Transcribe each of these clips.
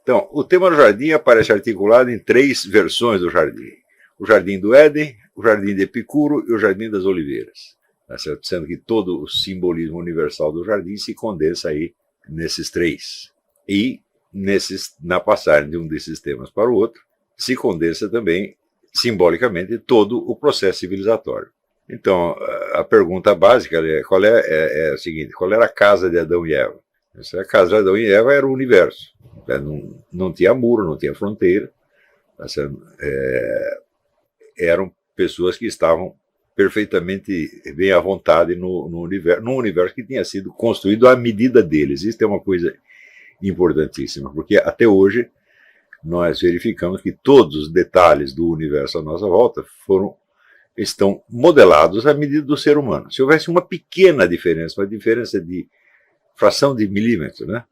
Então, o tema do jardim aparece articulado em 3 versões do jardim. O Jardim do Éden, o Jardim de Epicuro e o Jardim das Oliveiras. Tá certo? Sendo que todo o simbolismo universal do jardim se condensa aí nesses 3. E na passagem de um desses temas para o outro, se condensa também, simbolicamente, todo o processo civilizatório. Então, a pergunta básica é a seguinte: qual era a casa de Adão e Eva? A casa de Adão e Eva era o universo. Não tinha muro, não tinha fronteira. Eram pessoas que estavam perfeitamente bem à vontade no universo que tinha sido construído à medida deles. Isso é uma coisa importantíssima, porque até hoje nós verificamos que todos os detalhes do universo à nossa volta estão modelados à medida do ser humano. Se houvesse uma pequena diferença, uma diferença de fração de milímetro, né?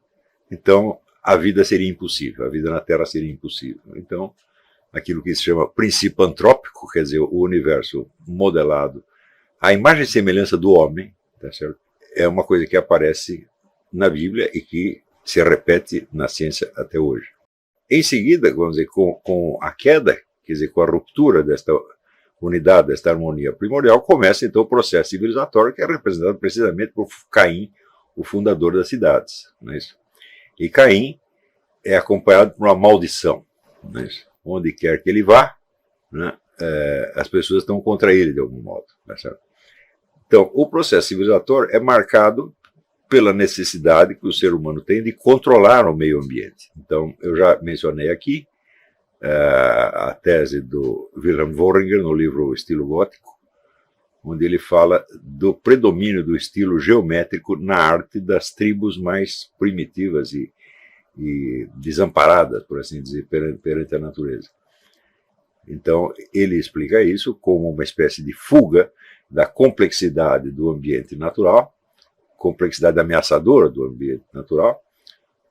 Então a vida seria impossível, a vida na Terra seria impossível. Então, aquilo que se chama princípio antrópico, quer dizer, o universo modelado à imagem e semelhança do homem, tá certo? É uma coisa que aparece na Bíblia e que se repete na ciência até hoje. Em seguida, vamos dizer, com a queda, quer dizer, com a ruptura desta unidade, desta harmonia primordial, começa então o processo civilizatório, que é representado precisamente por Caim, o fundador das cidades. Não é isso? E Caim é acompanhado por uma maldição. Não é isso? Onde quer que ele vá, né, as pessoas estão contra ele de algum modo. Tá certo? Então, o processo civilizatório é marcado pela necessidade que o ser humano tem de controlar o meio ambiente. Então, eu já mencionei aqui a tese do Wilhelm Wöhringer no livro O Estilo Gótico, onde ele fala do predomínio do estilo geométrico na arte das tribos mais primitivas e desamparadas, por assim dizer, perante a natureza. Então, ele explica isso como uma espécie de fuga da complexidade do ambiente natural, complexidade ameaçadora do ambiente natural,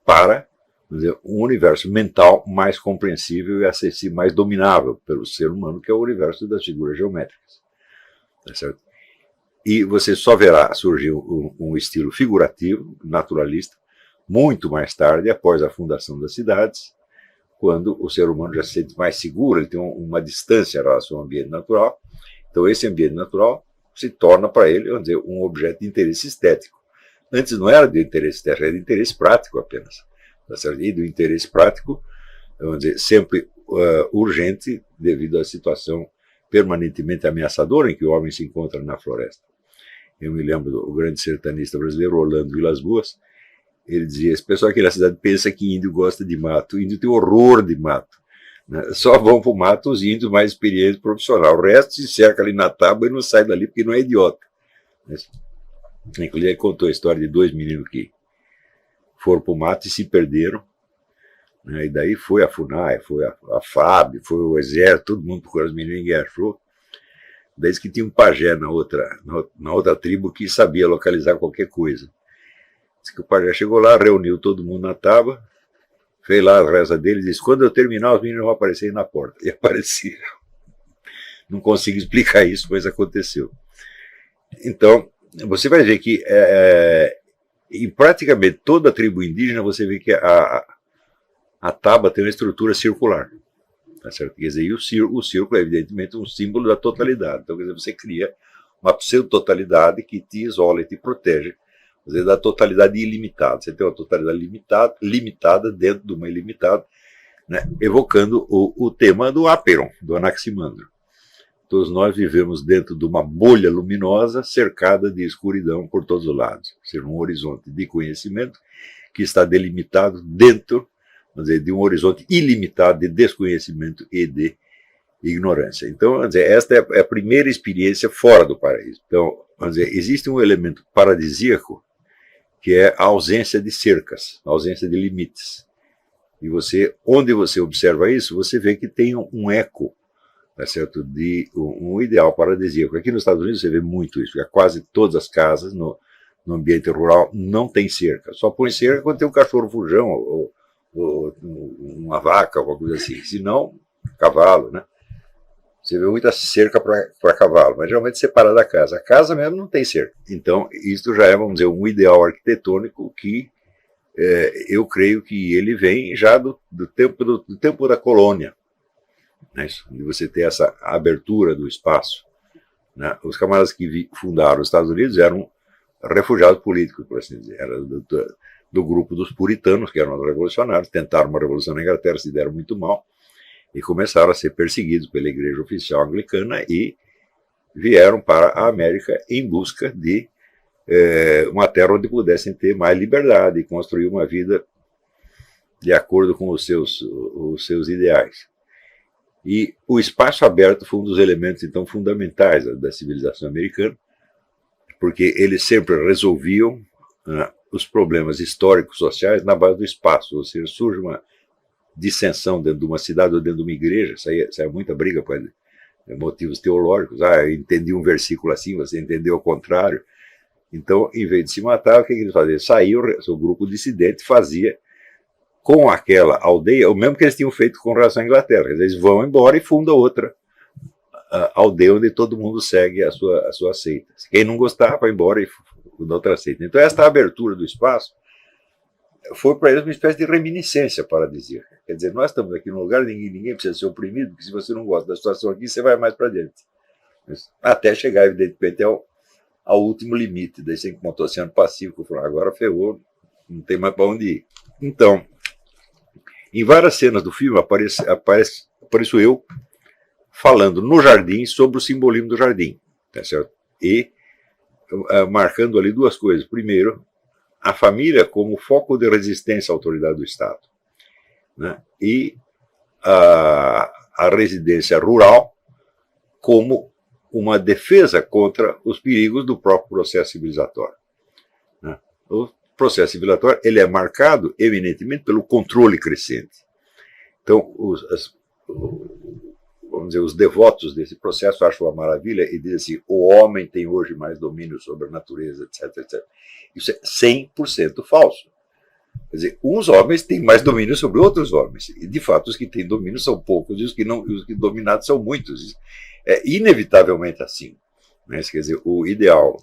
para, vamos dizer, um universo mental mais compreensível e acessível, mais dominável pelo ser humano, que é o universo das figuras geométricas. Tá certo? E você só verá surgir um estilo figurativo, naturalista, muito mais tarde, após a fundação das cidades, quando o ser humano já se sente mais seguro, ele tem uma distância em relação ao ambiente natural. Então, esse ambiente natural se torna para ele, vamos dizer, um objeto de interesse estético. Antes não era de interesse estético, era de interesse prático apenas. Tá certo? E do interesse prático, vamos dizer, sempre urgente, devido à situação permanentemente ameaçadora em que o homem se encontra na floresta. Eu me lembro do grande sertanista brasileiro, Orlando Vilas Boas. Ele dizia: esse pessoal aqui na cidade pensa que índio gosta de mato. O índio tem horror de mato. Né? Só vão para o mato os índios mais experientes profissionais. O resto se cerca ali na tábua e não sai dali porque não é idiota. Inclusive, ele contou a história de 2 meninos que foram para o mato e se perderam. Né? E daí foi a FUNAI, foi a FAB, foi o Exército, todo mundo procurou os meninos, ninguém achou. Daí que tinha um pajé na outra tribo que sabia localizar qualquer coisa. Diz que o pajé chegou lá, reuniu todo mundo na tábua, fez lá a reza dele e disse: quando eu terminar, os meninos vão aparecer aí na porta. E apareceram. Não consigo explicar isso, mas aconteceu. Então, você vai ver que em praticamente toda a tribo indígena, você vê que a tábua tem uma estrutura circular. Tá certo? Quer dizer, e o círculo é evidentemente um símbolo da totalidade. Então, quer dizer, você cria uma pseudo-totalidade que te isola e te protege, quer dizer, da totalidade ilimitada. Você tem uma totalidade limitada dentro de uma ilimitada, né, evocando o tema do Aperon, do Anaximandro. Todos nós vivemos dentro de uma bolha luminosa cercada de escuridão por todos os lados. Ou seja, um horizonte de conhecimento que está delimitado dentro, vamos dizer, de um horizonte ilimitado de desconhecimento e de ignorância. Então, vamos dizer, esta é a primeira experiência fora do paraíso. Então, vamos dizer, existe um elemento paradisíaco que é a ausência de cercas, a ausência de limites. E onde você observa isso, você vê que tem um eco, tá certo, de um ideal paradisíaco. Aqui nos Estados Unidos você vê muito isso, porque quase todas as casas no ambiente rural não tem cerca. Só põe cerca quando tem um cachorro fujão ou uma vaca, alguma coisa assim. Se não, cavalo, né? Você vê muita cerca para cavalo, mas geralmente separada da casa. A casa mesmo não tem cerca. Então, isso já é, vamos dizer, um ideal arquitetônico que eu creio que ele vem já do tempo da colônia, né, de você ter essa abertura do espaço. Né? Os camaradas que fundaram os Estados Unidos eram refugiados políticos, por assim dizer, era do grupo dos puritanos, que eram os revolucionários, tentaram uma revolução na Inglaterra, se deram muito mal, e começaram a ser perseguidos pela igreja oficial anglicana e vieram para a América em busca de uma terra onde pudessem ter mais liberdade e construir uma vida de acordo com os seus ideais. E o espaço aberto foi um dos elementos, então, fundamentais da civilização americana, porque eles sempre resolviam os problemas históricos, sociais, na base do espaço. Ou seja, surge uma dissensão dentro de uma cidade ou dentro de uma igreja, sai muita briga por motivos teológicos. Eu entendi um versículo assim, você entendeu ao contrário. Então, em vez de se matar, o que eles faziam? Saiu, o grupo dissidente fazia com aquela aldeia o mesmo que eles tinham feito com relação à Inglaterra. Eles vão embora e fundam outra aldeia onde todo mundo segue a sua seita. Quem não gostar, vai embora e funda outra seita. Então, esta abertura do espaço foi para eles uma espécie de reminiscência paradisíaca. Quer dizer, nós estamos aqui num lugar onde ninguém precisa ser oprimido, porque se você não gosta da situação aqui, você vai mais para dentro. Até chegar, evidentemente, ao último limite. Daí você encontrou o Oceano Pacífico, falou, agora ferrou, não tem mais para onde ir. Então, em várias cenas do filme apareço eu falando no jardim sobre o simbolismo do jardim, tá certo? E marcando ali duas coisas. Primeiro, a família como foco de resistência à autoridade do Estado, né? E a residência rural como uma defesa contra os perigos do próprio processo civilizatório, né? O processo civilizatório ele é marcado eminentemente pelo controle crescente. Então, vamos dizer, os devotos desse processo acham uma maravilha e dizem assim, o homem tem hoje mais domínio sobre a natureza, etc, etc. Isso é 100% falso. Quer dizer, uns homens têm mais domínio sobre outros homens. E, de fato, os que têm domínio são poucos e os que dominados são muitos. É inevitavelmente assim. Né? Quer dizer, o ideal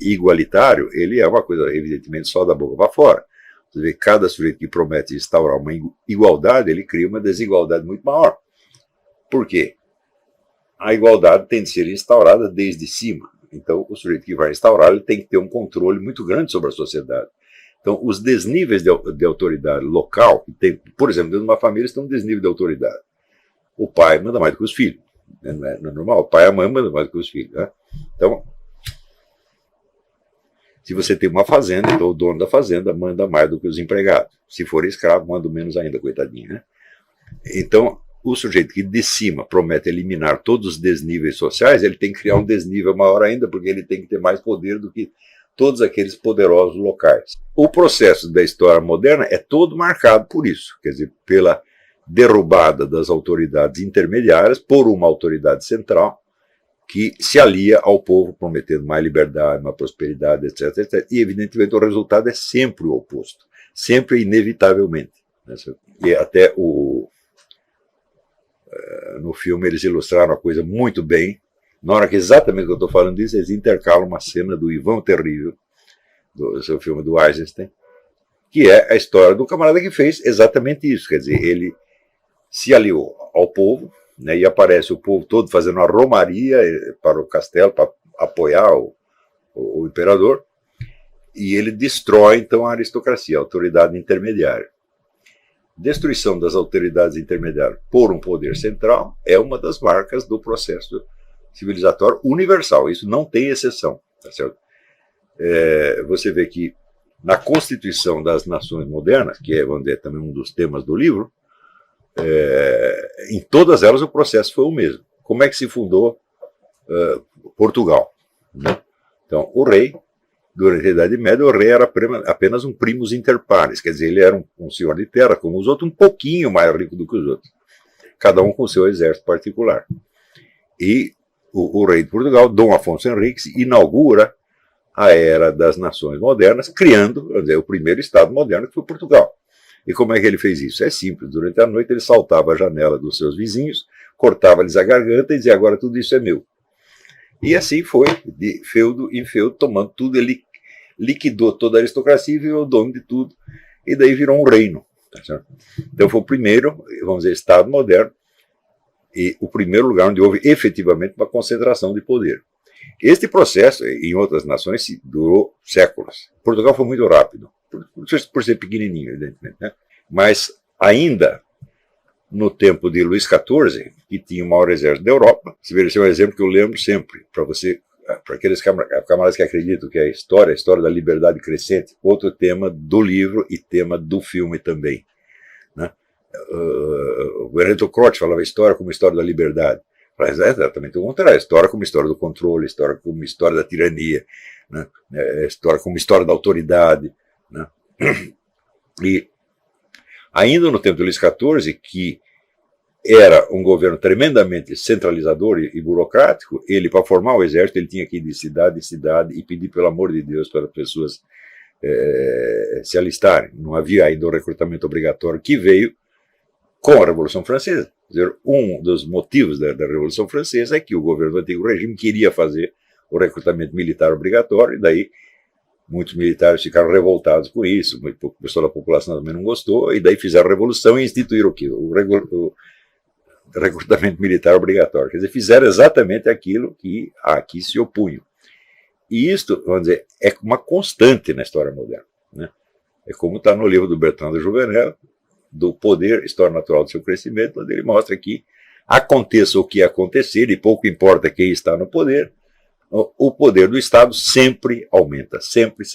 igualitário, ele é uma coisa, evidentemente, só da boca para fora. Você vê, cada sujeito que promete instaurar uma igualdade, ele cria uma desigualdade muito maior. Por quê? A igualdade tem de ser instaurada desde cima. Então, o sujeito que vai instaurar, ele tem que ter um controle muito grande sobre a sociedade. Então, os desníveis de autoridade local, por exemplo, dentro de uma família, tem um desnível de autoridade. O pai manda mais do que os filhos. Não é normal? O pai e a mãe mandam mais do que os filhos. Né? Então, se você tem uma fazenda, então o dono da fazenda manda mais do que os empregados. Se for escravo, manda menos ainda, coitadinho. Né? Então, o sujeito que de cima promete eliminar todos os desníveis sociais, ele tem que criar um desnível maior ainda, porque ele tem que ter mais poder do que todos aqueles poderosos locais. O processo da história moderna é todo marcado por isso, quer dizer, pela derrubada das autoridades intermediárias por uma autoridade central que se alia ao povo, prometendo mais liberdade, mais prosperidade, etc, etc. E, evidentemente, o resultado é sempre o oposto, sempre inevitavelmente. E até no filme eles ilustraram a coisa muito bem. Na hora que exatamente que eu estou falando disso, eles intercalam uma cena do Ivan o Terrível, do seu filme do Eisenstein, que é a história do camarada que fez exatamente isso. Quer dizer, ele se aliou ao povo, né, e aparece o povo todo fazendo uma romaria para o castelo, para apoiar o imperador, e ele destrói, então, a aristocracia, a autoridade intermediária. Destruição das autoridades intermediárias por um poder central é uma das marcas do processo civilizatório universal. Isso não tem exceção. Tá certo? Você vê que na Constituição das Nações Modernas, que é, vamos dizer, também um dos temas do livro, em todas elas o processo foi o mesmo. Como é que se fundou Portugal? Né? Então, o rei, durante a Idade Média, o rei era apenas um primus inter pares, quer dizer, ele era um senhor de terra, como os outros, um pouquinho mais rico do que os outros, cada um com seu exército particular. E o rei de Portugal, Dom Afonso Henriques, inaugura a era das nações modernas, criando, vamos dizer, o primeiro Estado moderno, que foi Portugal. E como é que ele fez isso? É simples, durante a noite ele saltava a janela dos seus vizinhos, cortava-lhes a garganta e dizia, agora tudo isso é meu. E assim foi, de feudo em feudo, tomando tudo. Ele liquidou toda a aristocracia e virou dono de tudo, e daí virou um reino. Tá certo? Então foi o primeiro, vamos dizer, Estado moderno, e o primeiro lugar onde houve efetivamente uma concentração de poder. Este processo, em outras nações, durou séculos. Portugal foi muito rápido, por ser pequenininho, evidentemente, né? Mas ainda no tempo de Luís XIV, que tinha o maior exército da Europa, esse é um exemplo que eu lembro sempre, para aqueles camaradas que acreditam que é a história da liberdade crescente, outro tema do livro e tema do filme também, né? O Ernesto Croce falava história como história da liberdade. Mas é exatamente o contrário, história como história do controle, história como história da tirania, né? História como história da autoridade, né? E ainda no tempo de Luís XIV, que era um governo tremendamente centralizador e burocrático, ele, para formar o exército, ele tinha que ir de cidade em cidade e pedir, pelo amor de Deus, para as pessoas se alistarem. Não havia ainda o recrutamento obrigatório que veio com a Revolução Francesa. Quer dizer, um dos motivos da Revolução Francesa é que o governo do antigo regime queria fazer o recrutamento militar obrigatório, e daí muitos militares ficaram revoltados com isso, o pessoal da população também não gostou, e daí fizeram a revolução e instituíram o recrutamento militar obrigatório. Quer dizer, fizeram exatamente aquilo que aqui se opunham. E isto, vamos dizer, é uma constante na história moderna, né? É como está no livro do Bertrand de Jouvenel, do poder, história natural do seu crescimento, onde ele mostra que aconteça o que acontecer, e pouco importa quem está no poder, o poder do Estado sempre aumenta, sempre.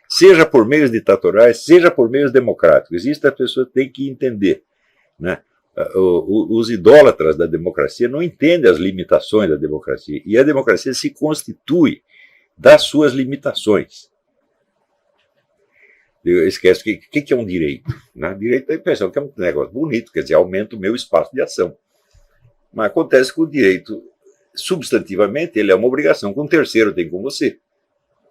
Seja por meios ditatoriais, seja por meios democráticos. Isso as pessoas têm que entender, né? Os idólatras da democracia não entendem as limitações da democracia, e a democracia se constitui das suas limitações. Esquece o que é um direito, né? Direito dá a impressão que é um negócio bonito, quer dizer, aumenta o meu espaço de ação. Mas acontece que o direito, substantivamente, ele é uma obrigação que um terceiro tem com você.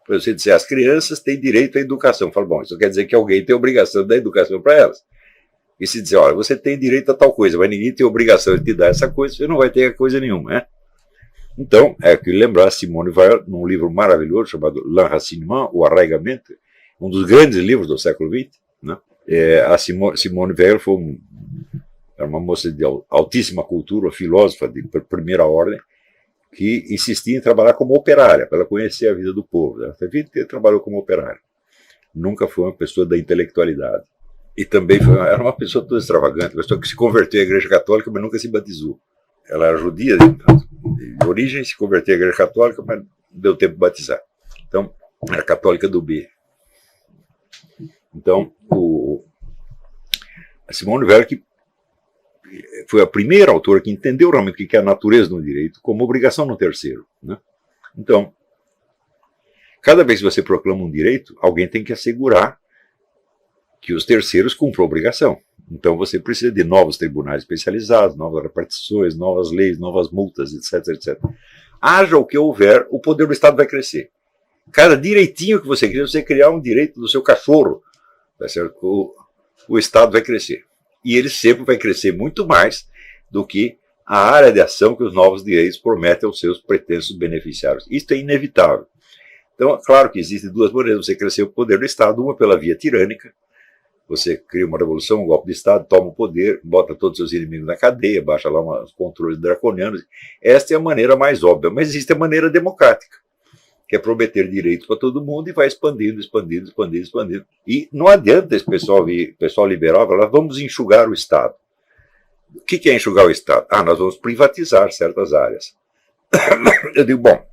Para você dizer, as crianças têm direito à educação. Fala, bom, isso quer dizer que alguém tem a obrigação da educação para elas. E se dizer, olha, você tem direito a tal coisa, mas ninguém tem a obrigação de te dar essa coisa, você não vai ter coisa nenhuma, né? Então, é que lembrar Simone Weil, num livro maravilhoso chamado L'Enracinement, o Arraigamento, um dos grandes livros do século XX, né? A Simone Weil era uma moça de altíssima cultura, filósofa de primeira ordem, que insistia em trabalhar como operária, para ela conhecer a vida do povo. Ela trabalhou como operária. Nunca foi uma pessoa da intelectualidade. E também era uma pessoa toda extravagante, uma pessoa que se converteu à Igreja Católica, mas nunca se batizou. Ela era judia de origem, se converteu à Igreja Católica, mas não deu tempo de batizar. Então, era católica do B. Então, a Simone Weil, que foi a primeira autora que entendeu realmente o que é a natureza do direito como obrigação no terceiro, né? Então, cada vez que você proclama um direito, alguém tem que assegurar que os terceiros cumpram a obrigação. Então você precisa de novos tribunais especializados, novas repartições, novas leis, novas multas, etc. Haja o que houver, o poder do Estado vai crescer. Cada direitinho que você criar, você criar um direito do seu cachorro, tá certo? O Estado vai crescer. E ele sempre vai crescer muito mais do que a área de ação que os novos direitos prometem aos seus pretensos beneficiários. Isso é inevitável. Então, claro que existem duas maneiras de você crescer o poder do Estado, uma pela via tirânica. Você cria uma revolução, um golpe de Estado, toma o poder, bota todos os seus inimigos na cadeia, baixa lá uns controles draconianos. Esta é a maneira mais óbvia, mas existe a maneira democrática, que é prometer direitos para todo mundo e vai expandindo. E não adianta esse pessoal liberal falar, vamos enxugar o Estado. O que é enxugar o Estado? Nós vamos privatizar certas áreas. Eu digo, bom,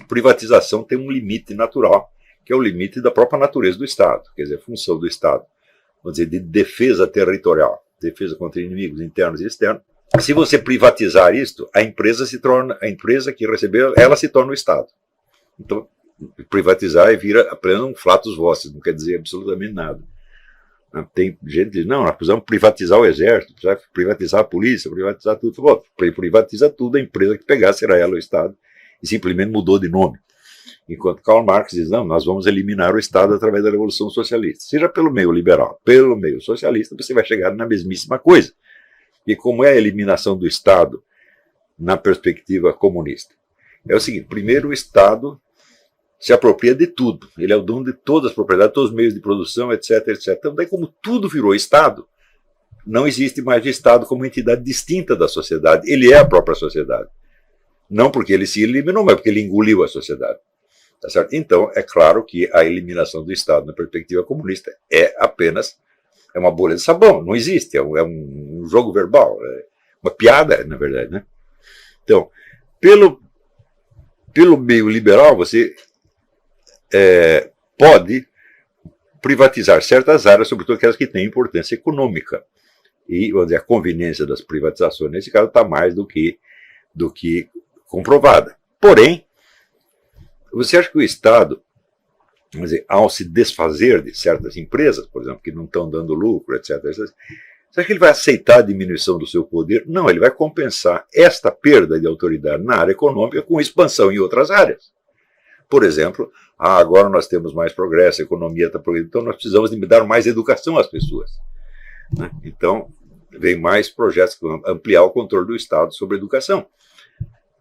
privatização tem um limite natural, que é o limite da própria natureza do Estado, quer dizer, a função do Estado, vamos dizer, de defesa territorial, defesa contra inimigos internos e externos. Se você privatizar isto, a empresa que recebeu, ela se torna o Estado. Então, privatizar e vira apenas um flatus vocis, não quer dizer absolutamente nada. Tem gente que diz, não, nós precisamos privatizar o exército, precisamos privatizar a polícia, privatizar tudo. Bom, privatiza tudo, a empresa que pegar será ela o Estado, e simplesmente mudou de nome. Enquanto Karl Marx diz, não, nós vamos eliminar o Estado através da Revolução Socialista. Seja pelo meio liberal, pelo meio socialista, você vai chegar na mesmíssima coisa. E como é a eliminação do Estado na perspectiva comunista? É o seguinte, primeiro o Estado se apropria de tudo. Ele é o dono de todas as propriedades, todos os meios de produção, etc, etc. Então, daí como tudo virou Estado, não existe mais o Estado como entidade distinta da sociedade. Ele é a própria sociedade. Não porque ele se eliminou, mas porque ele engoliu a sociedade. Tá certo? Então, é claro que a eliminação do Estado na perspectiva comunista é apenas uma bolha de sabão. Não existe, é um jogo verbal, é uma piada, na verdade. Né? Então, pelo meio liberal, você pode privatizar certas áreas, sobretudo aquelas que têm importância econômica. E, vamos dizer, a conveniência das privatizações, nesse caso, está mais do que comprovada. Porém, você acha que o Estado, vamos dizer, ao se desfazer de certas empresas, por exemplo, que não estão dando lucro, etc., você acha que ele vai aceitar a diminuição do seu poder? Não, ele vai compensar esta perda de autoridade na área econômica com expansão em outras áreas. Por exemplo, agora nós temos mais progresso, a economia está progredindo, então nós precisamos de dar mais educação às pessoas. Né? Então, vem mais projetos que vão ampliar o controle do Estado sobre a educação.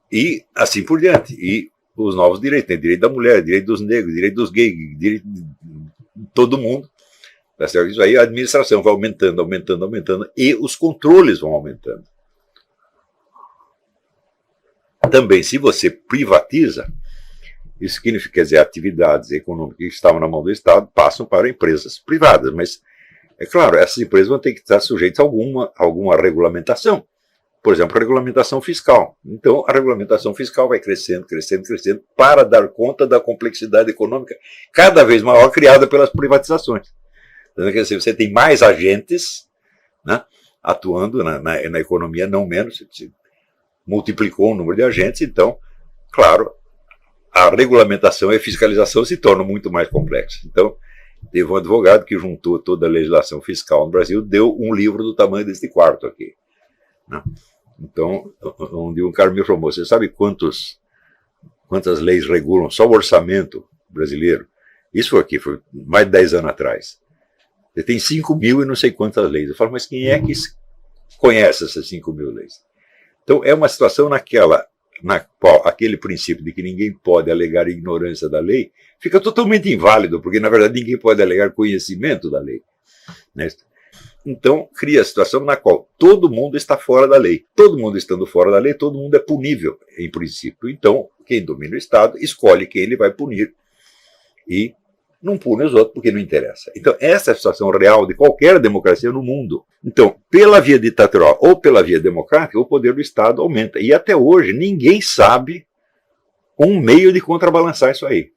E assim por diante. E os novos direitos, tem direito da mulher, direito dos negros, direito dos gays, direito de todo mundo. Tá certo? Isso aí a administração vai aumentando, aumentando, aumentando, e os controles vão aumentando. Também, se você privatiza, isso significa, quer dizer, atividades econômicas que estavam na mão do Estado passam para empresas privadas, mas, é claro, essas empresas vão ter que estar sujeitas a alguma regulamentação. Por exemplo, a regulamentação fiscal. Então, a regulamentação fiscal vai crescendo, crescendo, crescendo, para dar conta da complexidade econômica cada vez maior criada pelas privatizações. Então, quer dizer, você tem mais agentes, né, atuando na economia, não menos, se multiplicou o número de agentes, então, claro, a regulamentação e a fiscalização se tornam muito mais complexas. Então, teve um advogado que juntou toda a legislação fiscal no Brasil, deu um livro do tamanho deste quarto aqui. Né? Então, um cara me informou, você sabe quantas leis regulam só o orçamento brasileiro? Isso foi mais de 10 anos atrás. Você tem 5.000 e não sei quantas leis. Eu falo, mas quem é que conhece essas 5.000 leis? Então, é uma situação na qual aquele princípio de que ninguém pode alegar ignorância da lei fica totalmente inválido, porque, na verdade, ninguém pode alegar conhecimento da lei. Né? Então, cria a situação na qual todo mundo está fora da lei. Todo mundo estando fora da lei, todo mundo é punível, em princípio. Então, quem domina o Estado escolhe quem ele vai punir. E não pune os outros porque não interessa. Então, essa é a situação real de qualquer democracia no mundo. Então, pela via ditatorial ou pela via democrática, o poder do Estado aumenta. E até hoje, ninguém sabe um meio de contrabalançar isso aí.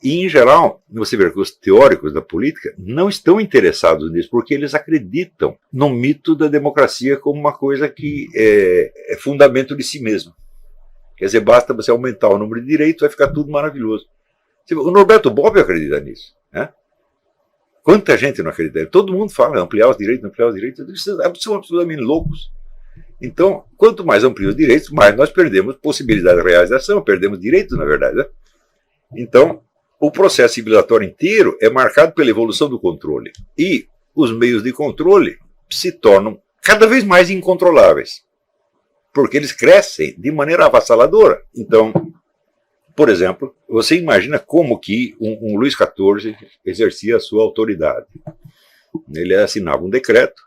E, em geral, você vê que os teóricos da política não estão interessados nisso, porque eles acreditam no mito da democracia como uma coisa que é fundamento de si mesmo. Quer dizer, basta você aumentar o número de direitos, vai ficar tudo maravilhoso. O Norberto Bobbio acredita nisso. Né? Quanta gente não acredita? Todo mundo fala ampliar os direitos, ampliar os direitos. São absolutamente loucos. Então, quanto mais amplia os direitos, mais nós perdemos possibilidades reais de ação, perdemos direitos, na verdade. Né? Então, o processo civilizatório inteiro é marcado pela evolução do controle. E os meios de controle se tornam cada vez mais incontroláveis, porque eles crescem de maneira avassaladora. Então, por exemplo, você imagina como que um Luís XIV exercia a sua autoridade. Ele assinava um decreto,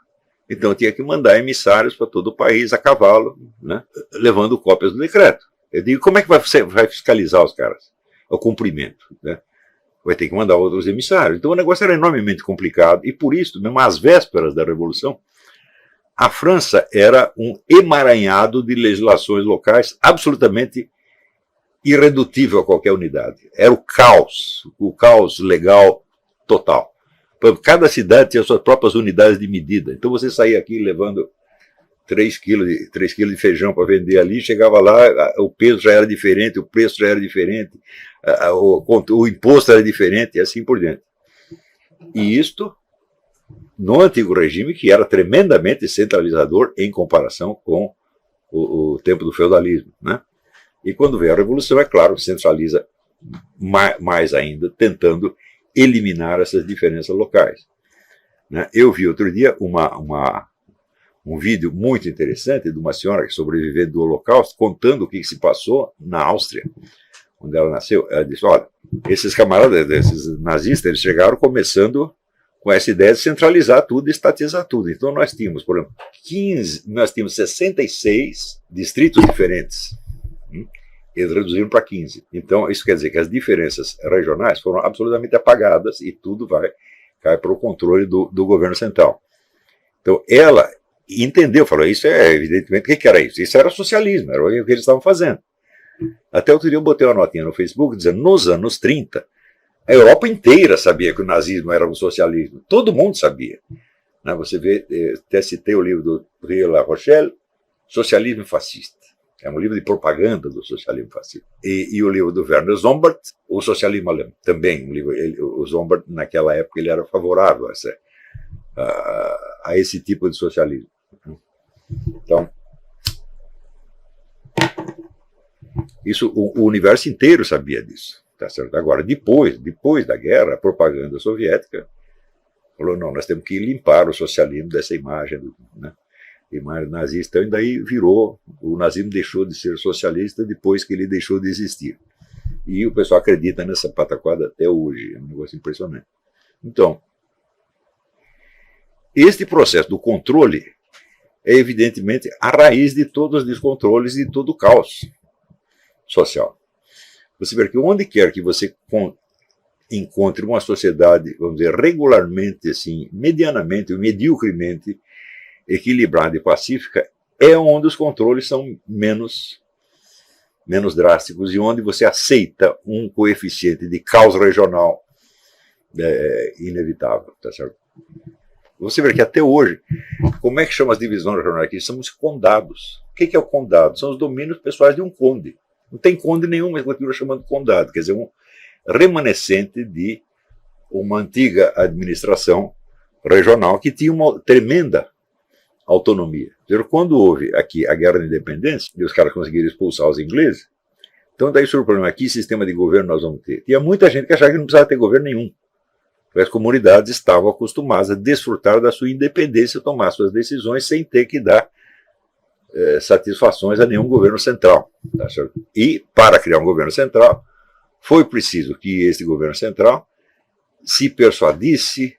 então tinha que mandar emissários para todo o país a cavalo, né, levando cópias do decreto. Eu digo, como é que você vai fiscalizar os caras? O cumprimento, né? Vai ter que mandar outros emissários. Então o negócio era enormemente complicado, e por isso, mesmo às vésperas da Revolução, a França era um emaranhado de legislações locais absolutamente irredutível a qualquer unidade. Era o caos legal total. Cada cidade tinha suas próprias unidades de medida. Então você saía aqui levando 3 quilos de feijão para vender ali, chegava lá, o peso já era diferente, o preço já era diferente, o imposto era diferente, e assim por diante. E isto no antigo regime, que era tremendamente centralizador em comparação com o tempo do feudalismo. Né? E quando veio a Revolução, é claro, centraliza mais ainda, tentando eliminar essas diferenças locais. Né? Eu vi outro dia um vídeo muito interessante de uma senhora que sobreviveu do Holocausto, contando o que se passou na Áustria, onde ela nasceu, ela disse, olha, esses camaradas, esses nazistas, eles chegaram começando com essa ideia de centralizar tudo e estatizar tudo. Então nós tínhamos, por exemplo, 66 distritos diferentes. Eles reduziram para 15. Então isso quer dizer que as diferenças regionais foram absolutamente apagadas e tudo cai para o controle do governo central. Então ela entendeu, falou, isso é evidentemente, o que era isso? Isso era socialismo, era o que eles estavam fazendo. Até outro dia eu botei uma notinha no Facebook dizendo, nos anos 30, a Europa inteira sabia que o nazismo era um socialismo. Todo mundo sabia. Você vê, até citei o livro do Rio La Rochelle, Socialismo Fascista. É um livro de propaganda do socialismo fascista. E o livro do Werner Sombart, O Socialismo Alemão. Também, o Sombart, naquela época, ele era favorável a esse tipo de socialismo. Então, isso, o universo inteiro sabia disso. Tá certo? Agora, depois da guerra, a propaganda soviética falou, não, nós temos que limpar o socialismo dessa imagem, imagem nazista, e daí o nazismo deixou de ser socialista depois que ele deixou de existir. E o pessoal acredita nessa pataquada até hoje, é um negócio impressionante. Então, este processo do controle é evidentemente a raiz de todos os descontroles e de todo o caos social. Você vê que onde quer que você encontre uma sociedade, vamos dizer, regularmente, assim, medianamente ou mediocremente equilibrada e pacífica, é onde os controles são menos drásticos e onde você aceita um coeficiente de caos regional inevitável, tá certo? Você vê que até hoje, como é que chama as divisões regionais aqui? São os condados. O que é o condado? São os domínios pessoais de um conde. Não tem conde nenhum, mas continua chamando condado, quer dizer, um remanescente de uma antiga administração regional que tinha uma tremenda autonomia. Quando houve aqui a Guerra da Independência, e os caras conseguiram expulsar os ingleses, então daí surgiu o problema, que sistema de governo nós vamos ter? Tinha muita gente que achava que não precisava ter governo nenhum. As comunidades estavam acostumadas a desfrutar da sua independência, tomar suas decisões sem ter que dar satisfações a nenhum governo central. Tá certo? E, para criar um governo central, foi preciso que esse governo central se persuadisse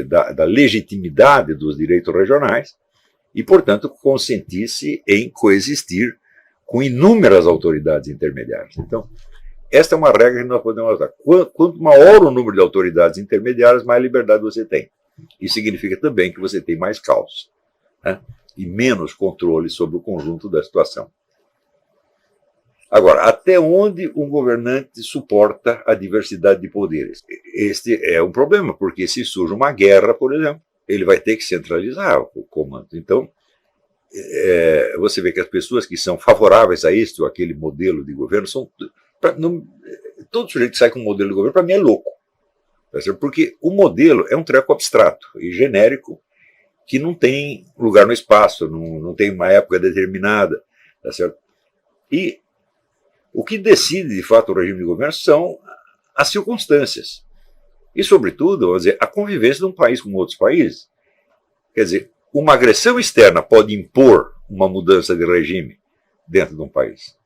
da legitimidade dos direitos regionais e, portanto, consentisse em coexistir com inúmeras autoridades intermediárias. Então, esta é uma regra que nós podemos usar. Quanto maior o número de autoridades intermediárias, mais liberdade você tem. Isso significa também que você tem mais caos, né? E menos controle sobre o conjunto da situação. Agora, até onde um governante suporta a diversidade de poderes? Este é um problema, porque se surge uma guerra, por exemplo, ele vai ter que centralizar o comando. Então, você vê que as pessoas que são favoráveis a este ou aquele modelo de governo são... todo sujeito que sai com um modelo de governo, para mim, é louco. Porque o modelo é um treco abstrato e genérico que não tem lugar no espaço, não tem uma época determinada. Tá certo? E o que decide, de fato, o regime de governo são as circunstâncias. E, sobretudo, vamos dizer, a convivência de um país com outros países. Quer dizer, uma agressão externa pode impor uma mudança de regime dentro de um país.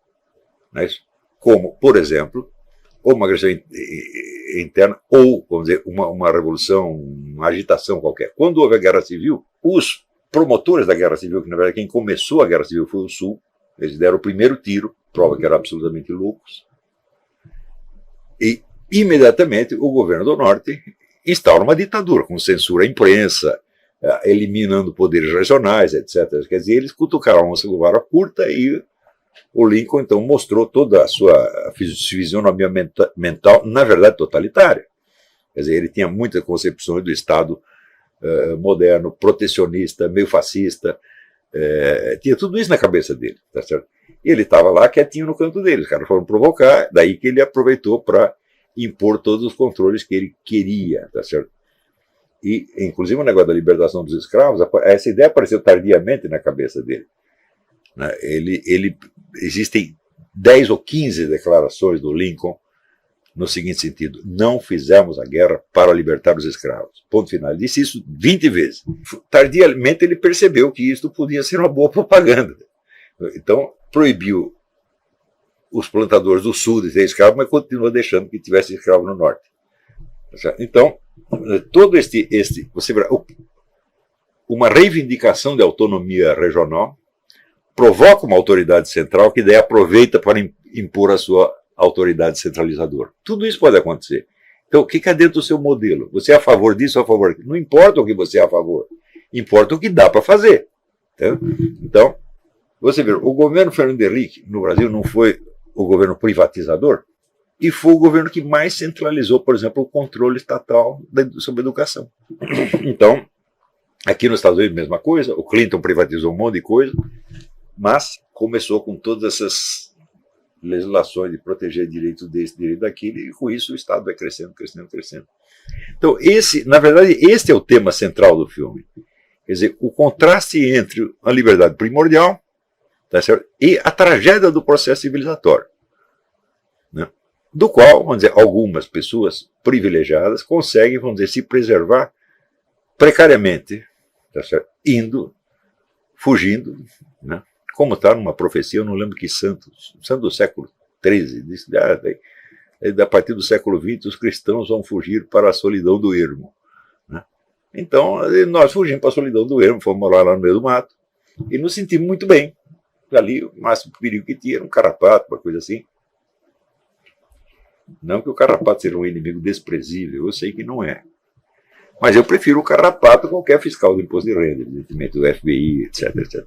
Não é isso? Como, por exemplo, ou uma agressão interna, ou, vamos dizer, uma revolução, uma agitação qualquer. Quando houve a Guerra Civil, os promotores da Guerra Civil, que na verdade quem começou a Guerra Civil foi o Sul, eles deram o primeiro tiro, prova que eram absolutamente loucos, e imediatamente o governo do Norte instaura uma ditadura, com censura à imprensa, eliminando poderes regionais, etc. Quer dizer, eles cutucaram uma vara curta e o Lincoln, então, mostrou toda a sua fisionomia mental, na verdade, totalitária. Quer dizer, ele tinha muitas concepções do Estado moderno, protecionista, meio fascista, tinha tudo isso na cabeça dele, tá certo? E ele estava lá quietinho no canto dele, os caras foram provocar, daí que ele aproveitou para impor todos os controles que ele queria, tá certo? E, inclusive, o negócio da libertação dos escravos, essa ideia apareceu tardiamente na cabeça dele. Existem 10 ou 15 declarações do Lincoln no seguinte sentido: não fizemos a guerra para libertar os escravos. Ponto final. Ele disse isso 20 vezes. Tardiamente ele percebeu que isso podia ser uma boa propaganda. Então proibiu os plantadores do sul de ter escravo, mas continua deixando que tivesse escravo no norte. Então, todo você verá, uma reivindicação de autonomia regional provoca uma autoridade central que daí aproveita para impor a sua autoridade centralizadora. Tudo isso pode acontecer. Então, o que é dentro do seu modelo? Você é a favor disso ou a favor disso? Não importa o que você é a favor, importa o que dá para fazer. Então, você vê, o governo Fernando Henrique no Brasil não foi o governo privatizador, e foi o governo que mais centralizou, por exemplo, o controle estatal sobre a educação. Então, aqui nos Estados Unidos, mesma coisa, o Clinton privatizou um monte de coisa, mas começou com todas essas legislações de proteger direito desse, direito daquele, e com isso o Estado vai crescendo, crescendo, crescendo. Então, na verdade, este é o tema central do filme. Quer dizer, o contraste entre a liberdade primordial, tá certo, e a tragédia do processo civilizatório, né? Do qual, vamos dizer, algumas pessoas privilegiadas conseguem, vamos dizer, se preservar precariamente, tá certo? Fugindo, né? Como está numa profecia, eu não lembro que santo do século XIII, disse, a partir do século XX os cristãos vão fugir para a solidão do ermo, né? Então, nós fugimos para a solidão do ermo, fomos morar lá no meio do mato, e nos sentimos muito bem. Ali, o máximo perigo que tinha era um carrapato, uma coisa assim. Não que o carrapato seja um inimigo desprezível, eu sei que não é. Mas eu prefiro o carrapato a qualquer fiscal do imposto de renda, evidentemente, do FBI, etc, etc.